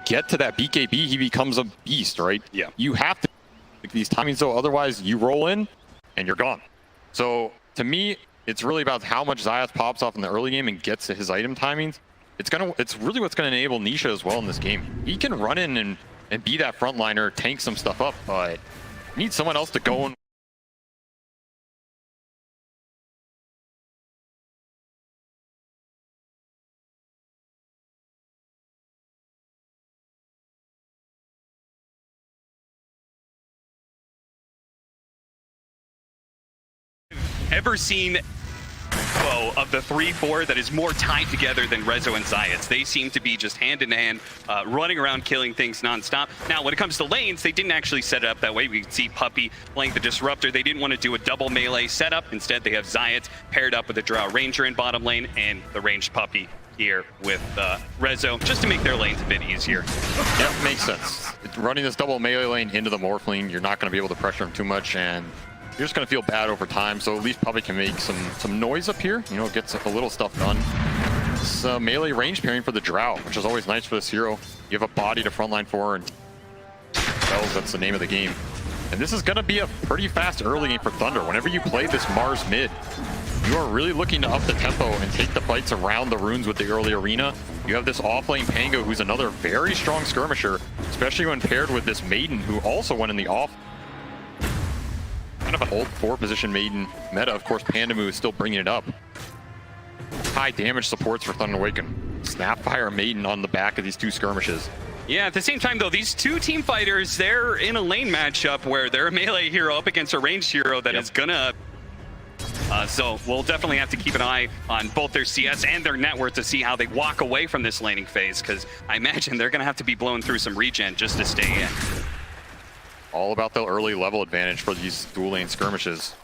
get to that BKB, he becomes a beast, right? Yeah. You have to make these timings though, otherwise you roll in and you're gone. So to me, it's really about how much Xayah pops off in the early game and gets to his item timings. It's really what's gonna enable Nisha as well in this game. He can run in and be that frontliner, tank some stuff up, but need someone else to go and ever seen of the 3-4 that is more tied together than Rezo and Xayah. They seem to be just hand in hand, running around killing things non-stop. Now, when it comes to lanes, they didn't actually set it up that way. We can see Puppey playing the Disruptor. They didn't want to do a double melee setup. Instead, they have Xayah paired up with the Drow Ranger in bottom lane and the ranged Puppey here with Rezo, just to make their lanes a bit easier. Yeah, makes sense. Running this double melee lane into the Morphling, you're not going to be able to pressure him too much, and you're just going to feel bad over time, so at least Puppey can make some noise up here, you know, gets a little stuff done. It's melee range pairing for the Drow, which is always nice for this hero. You have a body to frontline for, and that's the name of the game. And this is going to be a pretty fast early game for Thunder. Whenever you play this Mars mid, you are really looking to up the tempo and take the fights around the runes with the early arena. You have this off-lane Pango, who's another very strong skirmisher, especially when paired with this Maiden, who also went in the off. Kind of an old 4-position Maiden meta. Of course, Pandamu is still bringing it up. High damage supports for Thunder Awaken. Snapfire Maiden on the back of these two skirmishes. Yeah, at the same time, though, these two team fighters, they're in a lane matchup where they're a melee hero up against a ranged hero that is gonna... so we'll definitely have to keep an eye on both their CS and their net worth to see how they walk away from this laning phase, because I imagine they're gonna have to be blowing through some regen just to stay in. All about the early level advantage for these dual lane skirmishes.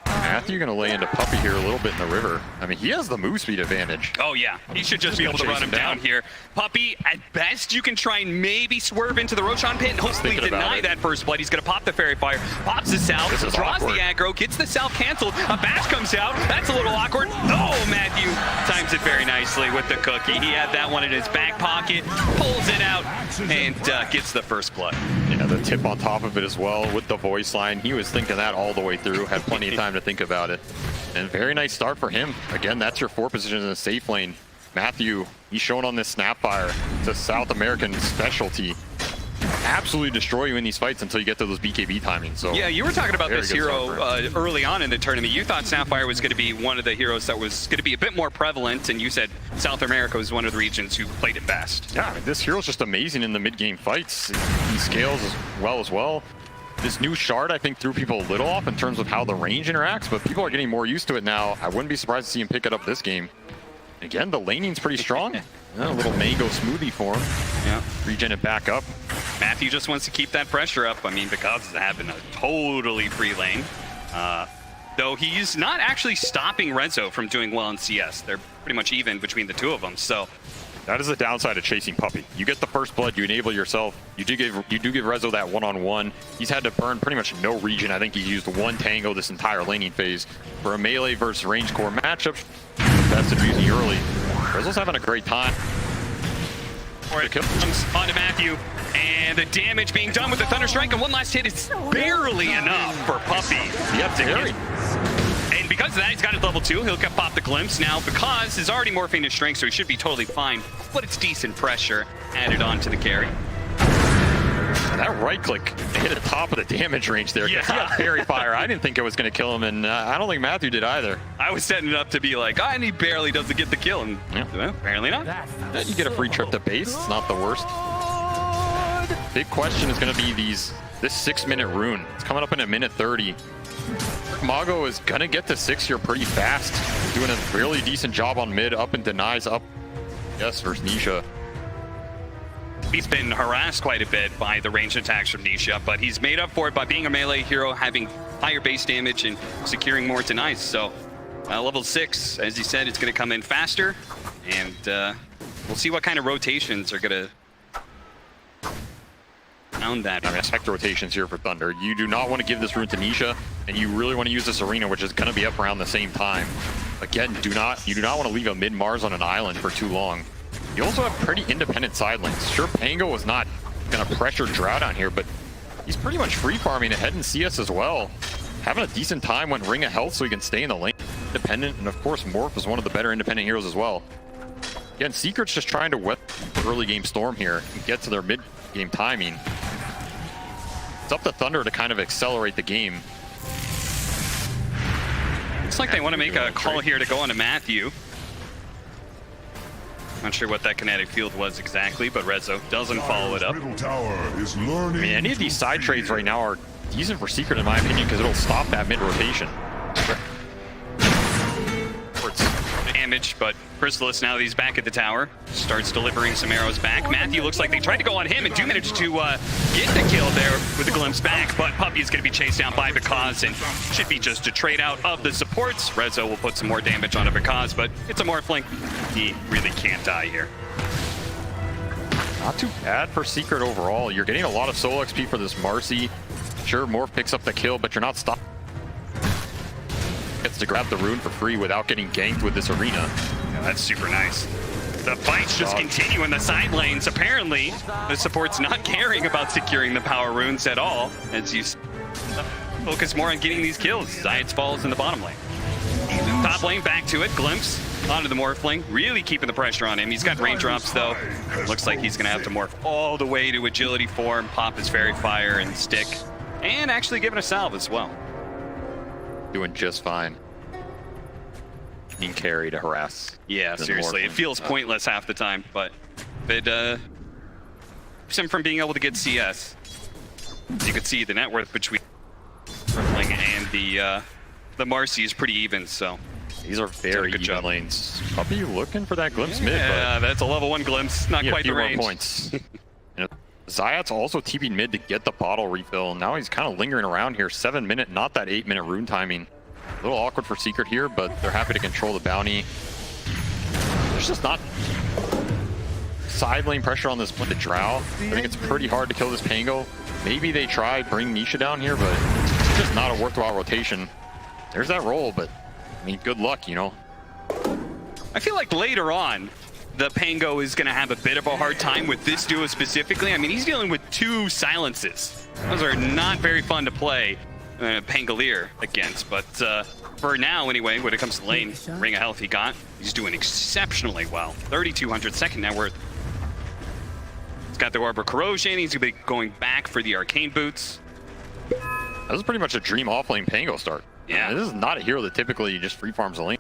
Matthew gonna lay into Puppey here a little bit in the river. I mean, he has the move speed advantage. Oh yeah, he should just be able to run him down here. Puppey, at best, you can try and maybe swerve into the Roshan pit and hopefully deny that first blood. He's gonna pop the Fairy Fire, pops the Salve, draws the aggro, gets the Salve canceled. A bash comes out, that's a little awkward. Oh, Matthew times it very nicely with the cookie. He had that one in his back pocket, pulls it out, and gets the first blood. Yeah, the tip on top of it as well with the voice line. He was thinking that all the way through, had plenty of time to think about it. And very nice start for him. Again, that's your 4 positions in the safe lane. Matthew, he's shown on this Snapfire. It's a South American specialty. Absolutely destroy you in these fights until you get to those BKB timings. So yeah, you were talking about this hero early on in the tournament. You thought Snapfire was going to be one of the heroes that was going to be a bit more prevalent, and you said South America was one of the regions who played it best. Yeah, I mean, this hero's just amazing in the mid-game fights. He scales as well. This new shard, I think, threw people a little off in terms of how the range interacts, but people are getting more used to it now. I wouldn't be surprised to see him pick it up this game. Again, the laning's pretty strong. A little mango smoothie for him. Yeah, regen it back up. Matthew just wants to keep that pressure up. I mean, because it's having a totally free lane. Though he's not actually stopping Rezo from doing well in CS. They're pretty much even between the two of them, so... That is the downside of chasing Puppey. You get the first blood, you enable yourself. You do give Rezo that one-on-one. He's had to burn pretty much no regen. I think he's used one tango this entire laning phase. For a melee versus range core matchup, best of using early. Rezo's having a great time. It comes onto Matthew, and the damage being done with the Thunder Strike, and one last hit is barely enough for Puppey. Yep, and because of that, he's got his level 2. He'll pop the glimpse now because he's already morphing his strength, so he should be totally fine. But it's decent pressure added on to the carry. That right click hit the top of the damage range there. Yeah. He had Fairy Fire. I didn't think it was going to kill him, and I don't think Matthew did either. I was setting it up to be like, and he barely doesn't get the kill, and well, apparently not. You get a free trip to base. It's not the worst. Big question is going to be this 6-minute rune. It's coming up in a minute 30. Mago is going to get to 6 here pretty fast. Doing a really decent job on mid, up and denies up. Yes, versus Nisha. He's been harassed quite a bit by the ranged attacks from Nisha, but he's made up for it by being a melee hero, having higher base damage and securing more denies. So level 6, as you said, it's going to come in faster, and we'll see what kind of rotations are going to pound that. I mean, effect rotations here for Thunder. You do not want to give this rune to Nisha, and you really want to use this arena, which is going to be up around the same time. Again, you do not want to leave a mid-Mars on an island for too long. You also have pretty independent side lanes. Sure, Pango was not going to pressure Drow down here, but he's pretty much free farming ahead in CS as well. Having a decent time when Ring of Health so he can stay in the lane. Independent, and of course Morph is one of the better independent heroes as well. Again, Secret's just trying to weather the early game storm here and get to their mid game timing. It's up to Thunder to kind of accelerate the game. Looks like they want to make a call here to go on to Matthew. Not sure what that kinetic field was exactly, but Rezo doesn't follow it up. I mean, any of these side trades right now are decent for Secret in my opinion because it'll stop that mid rotation. Damage, but Chrysalis, now that he's back at the tower, starts delivering some arrows back. Matthew looks like they tried to go on him and do manage to get the kill there with the glimpse back, but Puppey's going to be chased down by Because and should be just a trade out of the supports. Rezo will put some more damage on Because, but it's a Morphling. He really can't die here. Not too bad for Secret overall. You're getting a lot of solo XP for this Marcy. Sure, Morph picks up the kill, but you're not stopping. Gets to grab the rune for free without getting ganked with this Arena. Yeah, that's super nice. The fights just continue in the side lanes. Apparently, the support's not caring about securing the power runes at all, as you focus more on getting these kills. Zayats falls in the bottom lane. Top lane, back to it. Glimpse onto the Morphling, really keeping the pressure on him. He's got raindrops, though. Looks like he's going to have to morph all the way to agility form, pop his Fairy Fire and stick, and actually give it a salve as well. Doing just fine. Being carried to harass. Yeah, seriously, it feels pointless half the time, but it keeps him from being able to get CS. As you can see, the net worth between Morphling and the Marcy is pretty even, so these are very good even lanes. Puppey looking for that glimpse mid, but that's a level 1 glimpse, not quite the range. More points. Zayat's also TP'd mid to get the bottle refill. Now he's kind of lingering around here. 7 minute, not that 8 minute rune timing. A little awkward for Secret here, but they're happy to control the bounty. There's just not side lane pressure on this with the Drow. I think it's pretty hard to kill this Pango. Maybe they try bring Nisha down here, but it's just not a worthwhile rotation. There's that roll, but I mean, good luck, you know. I feel like later on, the Pango is going to have a bit of a hard time with this duo specifically. I mean, he's dealing with 2 silences. Those are not very fun to play Pangolier against, but for now anyway, when it comes to lane, Ring of Health he got. He's doing exceptionally well. 3,200 second net worth. He's got the Orb of Corrosion. He's going to be going back for the Arcane Boots. That was pretty much a dream off-lane Pango start. Yeah. This is not a hero that typically just free farms a lane.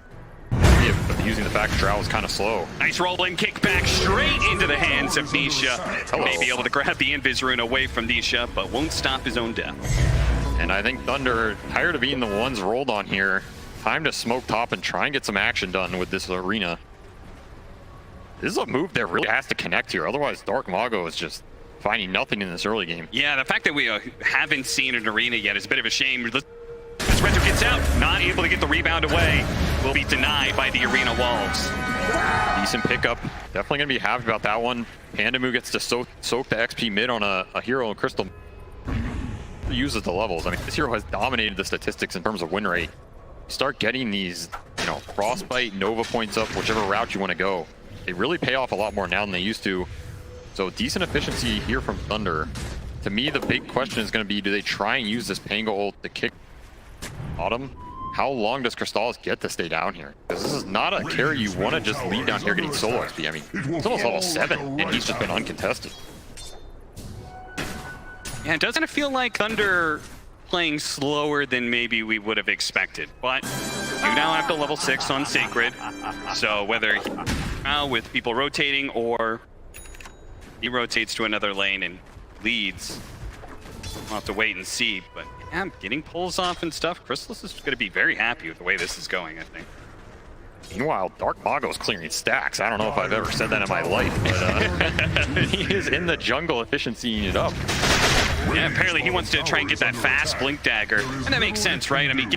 Using the fact Drow is kind of slow. Nice rolling kick back straight into the hands of Nisha. May be able to grab the Invis rune away from Nisha, but won't stop his own death. And I think Thunder, tired of being the ones rolled on here, time to smoke top and try and get some action done with this Arena. This is a move that really has to connect here. Otherwise, Dark Mago is just finding nothing in this early game. Yeah, the fact that we haven't seen an Arena yet is a bit of a shame. As Rezo gets out, not able to get the rebound away, will be denied by the Arena walls. Decent pickup. Definitely going to be happy about that one. Pandamu gets to soak the XP mid on a hero in Crystal. Uses the levels. I mean, this hero has dominated the statistics in terms of win rate. You start getting these, you know, Frostbite, Nova points up, whichever route you want to go. They really pay off a lot more now than they used to. So decent efficiency here from Thunder. To me, the big question is going to be, do they try and use this Pango ult to kick bottom? How long does Crystallis get to stay down here? Because this is not a carry you want to just leave down here getting solo XP. I mean, it's almost level 7, and he's just been uncontested. Yeah, doesn't it feel like Thunder playing slower than maybe we would have expected? But you now have to level 6 on Sacred. So whether with people rotating or he rotates to another lane and leads, we'll have to wait and see. But yeah, getting pulls off and stuff. Chrysalis is going to be very happy with the way this is going, I think. Meanwhile, Dark Mago's clearing stacks. I don't know if I've ever said that in my life, but he is in the jungle efficiencying it up. Yeah, apparently he wants to try and get that fast Blink Dagger. And that makes sense, right? I mean,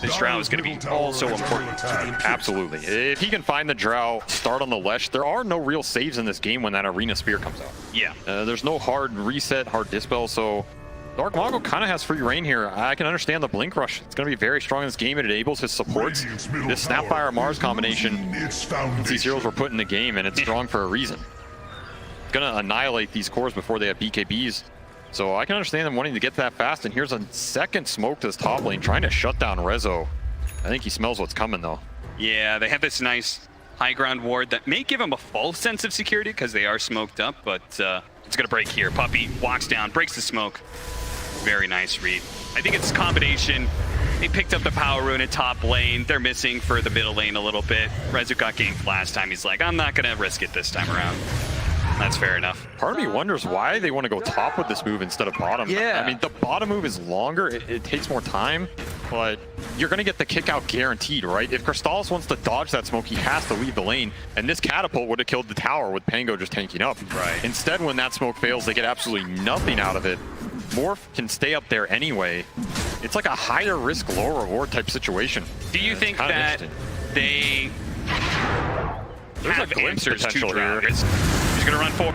this Drow is going to be also important. Absolutely. If he can find the Drow, start on the Lesh, there are no real saves in this game when that Arena Spear comes out. Yeah. There's no hard reset, hard dispel, so Dark Mongo kind of has free reign here. I can understand the Blink Rush. It's going to be very strong in this game. It enables his supports. This Snapfire Mars combination, these heroes were put in the game, and it's strong for a reason. It's going to annihilate these cores before they have BKBs. So I can understand them wanting to get that fast. And here's a second smoke to this top lane, trying to shut down Rezo. I think he smells what's coming, though. Yeah, they have this nice high ground ward that may give them a false sense of security because they are smoked up, but it's going to break here. Puppey walks down, breaks the smoke. Very nice read. I think it's a combination. They picked up the power rune at top lane. They're missing for the middle lane a little bit. Rezo got ganked last time. He's like, I'm not going to risk it this time around. That's fair enough. Part of me wonders why they want to go top with this move instead of bottom. Yeah. I mean, the bottom move is longer. It takes more time, but you're going to get the kick out guaranteed, right? If Crystallis wants to dodge that smoke, he has to leave the lane. And this catapult would have killed the tower with Pango just tanking up. Right. Instead, when that smoke fails, they get absolutely nothing out of it. Morph can stay up there anyway. It's like a higher risk, lower reward type situation. Do you think that There's have a glimpse answers to potential here. He's going to run forward.